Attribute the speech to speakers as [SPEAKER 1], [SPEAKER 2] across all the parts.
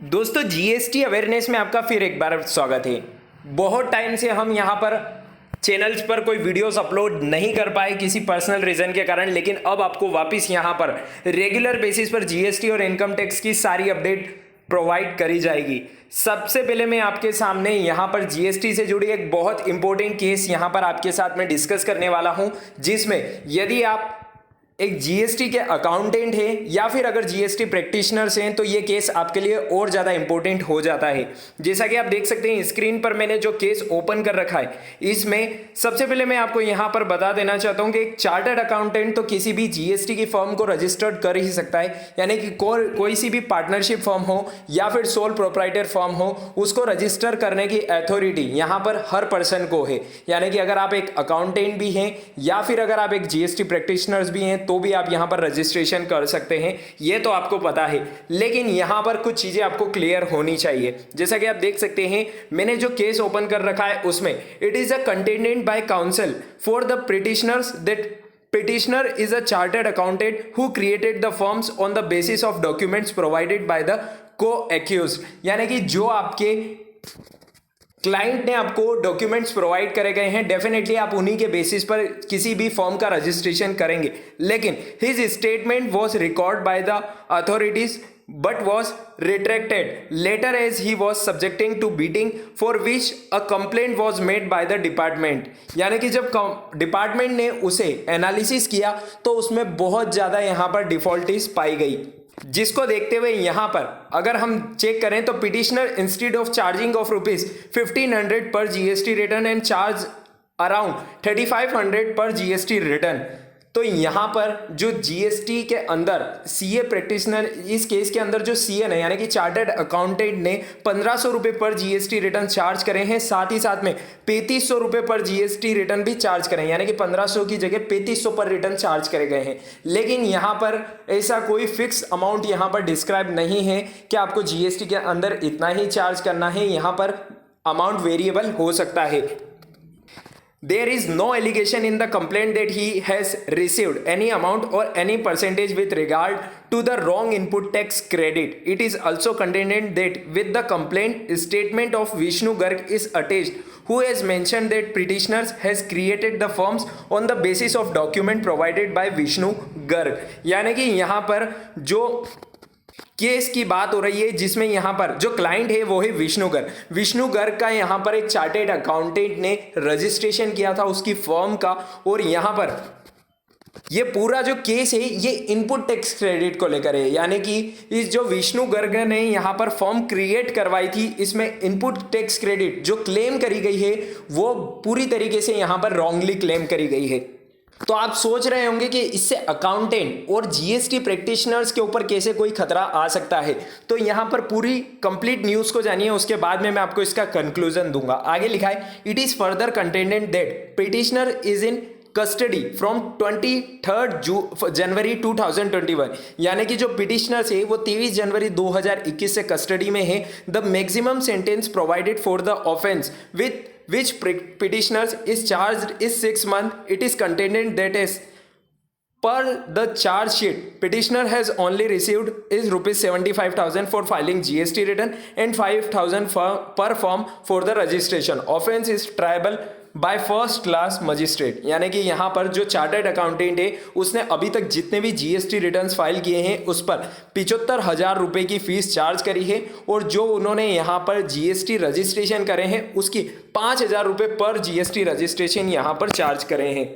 [SPEAKER 1] दोस्तों GST awareness में आपका फिर एक बार स्वागत है। बहुत टाइम से हम यहाँ पर चैनल्स पर कोई वीडियोस अपलोड नहीं कर पाए किसी पर्सनल रीजन के कारण, लेकिन अब आपको वापस यहाँ पर रेगुलर बेसिस पर जीएसटी और इनकम टैक्स की सारी अपडेट प्रोवाइड करी जाएगी। सबसे पहले मैं आपके सामने यहाँ पर जीएसटी से जुड़ी एक बहुत इंपॉर्टेंट केस यहाँ पर आपके साथ में डिस्कस करने वाला हूँ, जिसमें यदि आप एक जीएसटी के अकाउंटेंट है या फिर अगर जीएसटी प्रैक्टिशनर्स हैं तो ये केस आपके लिए और ज़्यादा इंपॉर्टेंट हो जाता है। जैसा कि आप देख सकते हैं स्क्रीन पर मैंने जो केस ओपन कर रखा है, इसमें सबसे पहले मैं आपको यहाँ पर बता देना चाहता हूँ कि एक चार्टर्ड अकाउंटेंट तो किसी भी जीएसटी की फर्म को रजिस्टर्ड कर ही सकता है, यानी कि कोई सी भी पार्टनरशिप फर्म हो या फिर सोल प्रोप्राइटर फर्म हो, उसको रजिस्टर करने की अथॉरिटी यहाँ पर हर पर्सन को है। यानी कि अगर आप एक अकाउंटेंट भी हैं या फिर अगर आप एक जीएसटी प्रैक्टिशनर्स भी हैं तो भी आप यहां पर रजिस्ट्रेशन कर सकते हैं, ये तो आपको पता है। लेकिन यहां पर कुछ चीजें आपको क्लियर होनी चाहिए। जैसा कि आप देख सकते हैं मैंने जो केस ओपन कर रखा है उसमें it is a contended by council for the petitioners that petitioner is a chartered accountant who created the firms on the basis of documents provided by the co-accused। यानी कि जो आपके क्लाइंट ने आपको डॉक्यूमेंट्स प्रोवाइड करे गए हैं, definitely आप उन्हीं के बेसिस पर किसी भी फॉर्म का रजिस्ट्रेशन करेंगे। लेकिन his statement was record by the authorities but was retracted later as he was subjecting to beating for which a complaint was made by the department। यानी कि जब डिपार्टमेंट ने उसे एनालिसिस किया तो उसमें बहुत ज़्यादा यहाँ पर डिफॉल्टीज पाई गई, जिसको देखते हुए यहाँ पर अगर हम चेक करें तो petitioner instead of charging of ₹1500 पर GST return and charge around 3500 पर जीएसटी रिटर्न। तो यहाँ पर जो जीएसटी के अंदर सीए प्रैक्टिशनर, इस केस के अंदर जो सीए ने यानी कि चार्टर्ड अकाउंटेंट ने 1500 रुपये पर जीएसटी रिटर्न चार्ज करे हैं, साथ ही साथ में 3500 रुपये पर जीएसटी रिटर्न भी चार्ज करें, यानी कि 1500 की जगह 3500 पर रिटर्न चार्ज करे गए हैं। लेकिन यहाँ पर ऐसा कोई फिक्स अमाउंट यहाँ पर डिस्क्राइब नहीं है कि आपको जीएसटी के अंदर इतना ही चार्ज करना है, यहाँ पर अमाउंट वेरिएबल हो सकता है। There is no allegation in the complaint that he has received any amount or any percentage with regard to the wrong input tax credit. It is also contended that with the complaint statement of Vishnu Garg is attached, who has mentioned that petitioners has created the firms on the basis of document provided by Vishnu Garg। यानी कि यहाँ पर जो case की बात हो रही है जिसमें यहाँ पर जो क्लाइंट है वो है विष्णु गर्ग। विष्णु गर्ग का यहाँ पर एक चार्टेड अकाउंटेंट ने रजिस्ट्रेशन किया था उसकी फर्म का, और यहाँ पर ये पूरा जो केस है ये इनपुट टैक्स क्रेडिट को लेकर है। यानी कि इस जो विष्णु गर्ग ने यहाँ पर फर्म क्रिएट करवाई थी, इसमें इनपुट टैक्स क्रेडिट जो क्लेम करी गई है वो पूरी तरीके से यहाँ पर रॉन्गली क्लेम करी गई है। तो आप सोच रहे होंगे कि इससे अकाउंटेंट और जीएसटी प्रैक्टिशनर्स के ऊपर कैसे कोई खतरा आ सकता है। तो यहाँ पर पूरी कंप्लीट न्यूज़ को जानिए, उसके बाद में मैं आपको इसका कंक्लूजन दूंगा। आगे लिखा है it is further contended that petitioner is in custody from 23 जनवरी 2021। यानी कि जो पिटिशनर्स है वो 23 जनवरी 2021 से कस्टडी में है। The maximum sentence provided for the offence with which petitioners is charged is 6 months. It is contended that as per the charge sheet, petitioner has only received is ₹75,000 for filing GST return and 5,000 per form for the registration. Offence is triable by first class magistrate. यानी कि यहाँ पर जो chartered accountant है उसने अभी तक जितने भी जीएसटी रिटर्न्स फाइल किए हैं उस पर 75,000 रुपये की फीस चार्ज करी है, और जो उन्होंने यहाँ पर जीएसटी रजिस्ट्रेशन करे हैं उसकी 5,000 रुपये पर जीएसटी रजिस्ट्रेशन यहाँ पर चार्ज करे हैं।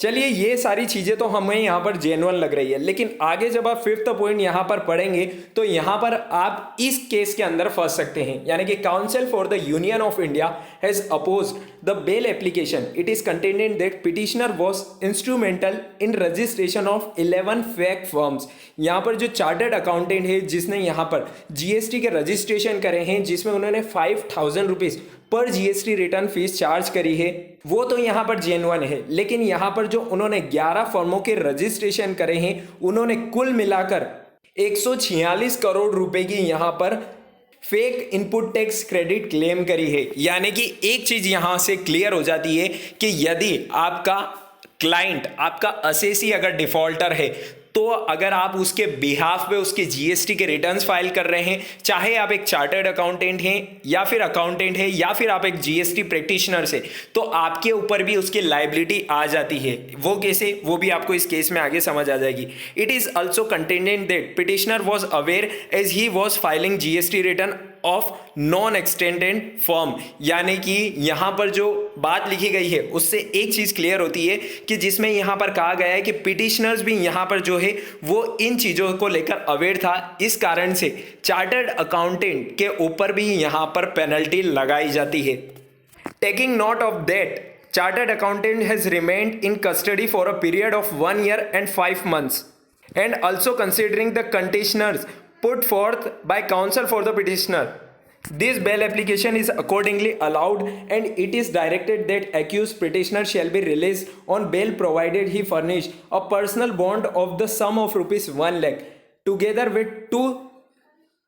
[SPEAKER 1] चलिए ये सारी चीज़ें तो हमें यहाँ पर जेन्युइन लग रही है, लेकिन आगे जब आप फिफ्थ पॉइंट यहाँ पर पढ़ेंगे तो यहाँ पर आप इस केस के अंदर फंस सकते हैं। यानी कि council for the union of India has opposed the bail application. It is contended that petitioner was instrumental in registration of 11 fake firms. यहाँ पर जो चार्टर्ड अकाउंटेंट है जिसने यहाँ पर जीएसटी के रजिस्ट्रेशन करे हैं, जिसमें उन्होंने 5,000 रुपीज़ पर जीएसटी रिटर्न फीस चार्ज करी है, वो तो यहाँ पर जेन्युइन है। लेकिन यहाँ पर जो उन्होंने 11 फर्मों के रजिस्ट्रेशन करे हैं उन्होंने कुल मिलाकर 146 करोड़ रुपए की यहाँ पर fake input tax credit claim करी है। यानी कि एक चीज यहां से क्लियर हो जाती है कि यदि आपका क्लाइंट, आपका असेसी अगर डिफॉल्टर है तो अगर आप उसके बिहाफ पे उसके जीएसटी के रिटर्न्स फाइल कर रहे हैं, चाहे आप एक चार्टर्ड अकाउंटेंट हैं या फिर अकाउंटेंट है या फिर आप एक जीएसटी प्रैक्टिशनर से, तो आपके ऊपर भी उसकी लायबिलिटी आ जाती है। वो कैसे, वो भी आपको इस केस में आगे समझ आ जाएगी। It is also contended that petitioner was aware as he was filing GST return of non extended firm, यानी कि यहां पर जो बात लिखी गई है उससे एक चीज क्लियर होती है कि जिसमें यहां पर कहा गया है कि पिटिशनर्स भी यहां पर जो है वो इन चीजों को लेकर अवेयर था। इस कारण से चार्टर्ड अकाउंटेंट के ऊपर भी यहां पर पेनल्टी लगाई जाती है। Taking note of that, chartered accountant has remained in custody for a period of 1 year and 5 months, and also considering the conditions put forth by counsel for the petitioner, this bail application is accordingly allowed, and it is directed that accused petitioner shall be released on bail provided he furnish a personal bond of the sum of rupees 1 lakh together with 2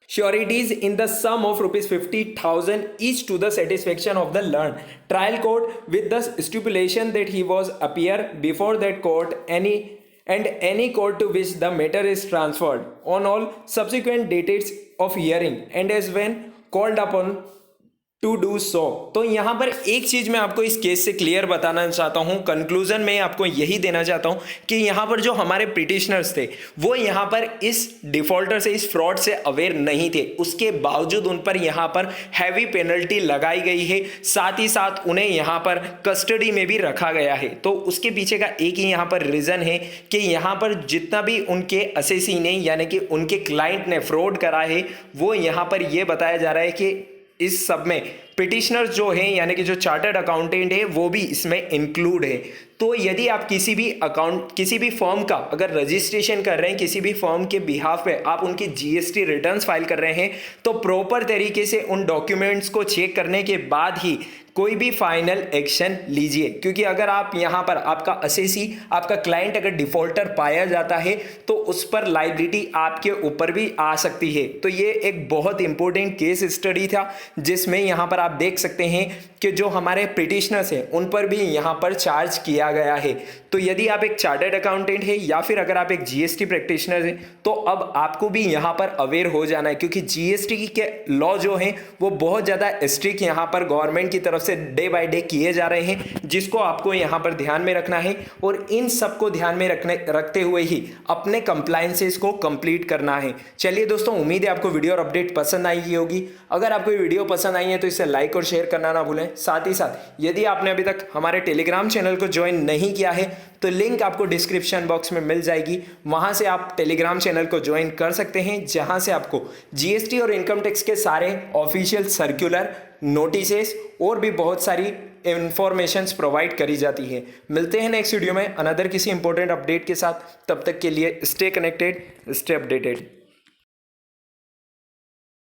[SPEAKER 1] sureties in the sum of rupees 50,000 each to the satisfaction of the learned trial court, with the stipulation that he was appear before that court any court to which the matter is transferred on all subsequent dates of hearing and as when called upon to do so. तो यहां पर एक चीज मैं आपको इस case से clear बताना चाहता हूं, कंक्लूजन में आपको यही देना चाहता हूं कि यहां पर जो हमारे पिटिशनर्स थे वो यहां पर इस डिफॉल्टर से, इस फ्रॉड से अवेयर नहीं थे, उसके बावजूद उन पर यहां पर हैवी पेनल्टी लगाई गई है, साथ ही साथ उन्हें यहां पर कस्टडी में भी रखा गया है। तो उसके पीछे का एक ही यहां पर रीजन है कि यहां पर जितना भी उनके असेसी ने यानी कि उनके क्लाइंट ने फ्रॉड करा है, वो यहां पर यह बताया जा रहा है कि इस सब में पिटिशनर जो हैं यानी कि जो चार्टर्ड अकाउंटेंट है वो भी इसमें इंक्लूड है। तो यदि आप किसी भी फर्म का अगर रजिस्ट्रेशन कर रहे हैं, किसी भी फर्म के बिहाफ पे आप उनकी जीएसटी रिटर्न्स फाइल कर रहे हैं, तो प्रॉपर तरीके से उन डॉक्यूमेंट्स को चेक करने के बाद ही कोई भी फाइनल एक्शन लीजिए, क्योंकि अगर आप यहां पर आपका असेसी, आपका क्लाइंट अगर डिफॉल्टर पाया जाता है तो उस पर लायबिलिटी आपके ऊपर भी आ सकती है। तो ये एक बहुत इंपॉर्टेंट केस स्टडी था जिसमें यहां पर आप देख सकते हैं कि जो हमारे पिटिशनर्स हैं उन पर भी यहां पर चार्ज किया गया है। तो यदि आप एक चार्टर्ड अकाउंटेंट है या फिर अगर आप एक जीएसटी प्रैक्टिशनर हैं, तो अब आपको भी यहां पर अवेयर हो जाना है, क्योंकि जीएसटी के लॉ जो हैं वो बहुत ज़्यादा स्ट्रिक्ट यहां पर गवर्नमेंट की तरफ से डे बाय डे किए जा रहे हैं, जिसको आपको यहां पर ध्यान में रखना है और इन सबको ध्यान में रखते हुए ही अपने कंप्लायंसेस को कंप्लीट करना है। चलिए दोस्तों, उम्मीद है आपको वीडियो और अपडेट पसंद आई होगी। अगर आपको ये वीडियो पसंद आई है तो इसे लाइक और शेयर करना ना भूलें। साथ ही साथ यदि आपने अभी तक हमारे टेलीग्राम चैनल को ज्वाइन नहीं किया है तो लिंक आपको डिस्क्रिप्शन बॉक्स में मिल जाएगी, वहां से आप टेलीग्राम चैनल को ज्वाइन कर सकते हैं, जहां से आपको जीएसटी और इनकम टैक्स के सारे ऑफिशियल सर्कुलर, नोटिसेस और भी बहुत सारी इंफॉर्मेशंस प्रोवाइड करी जाती है। मिलते हैं नेक्स्ट वीडियो में अनदर किसी इंपॉर्टेंट अपडेट के साथ। तब तक के लिए स्टे कनेक्टेड, स्टे अपडेटेड।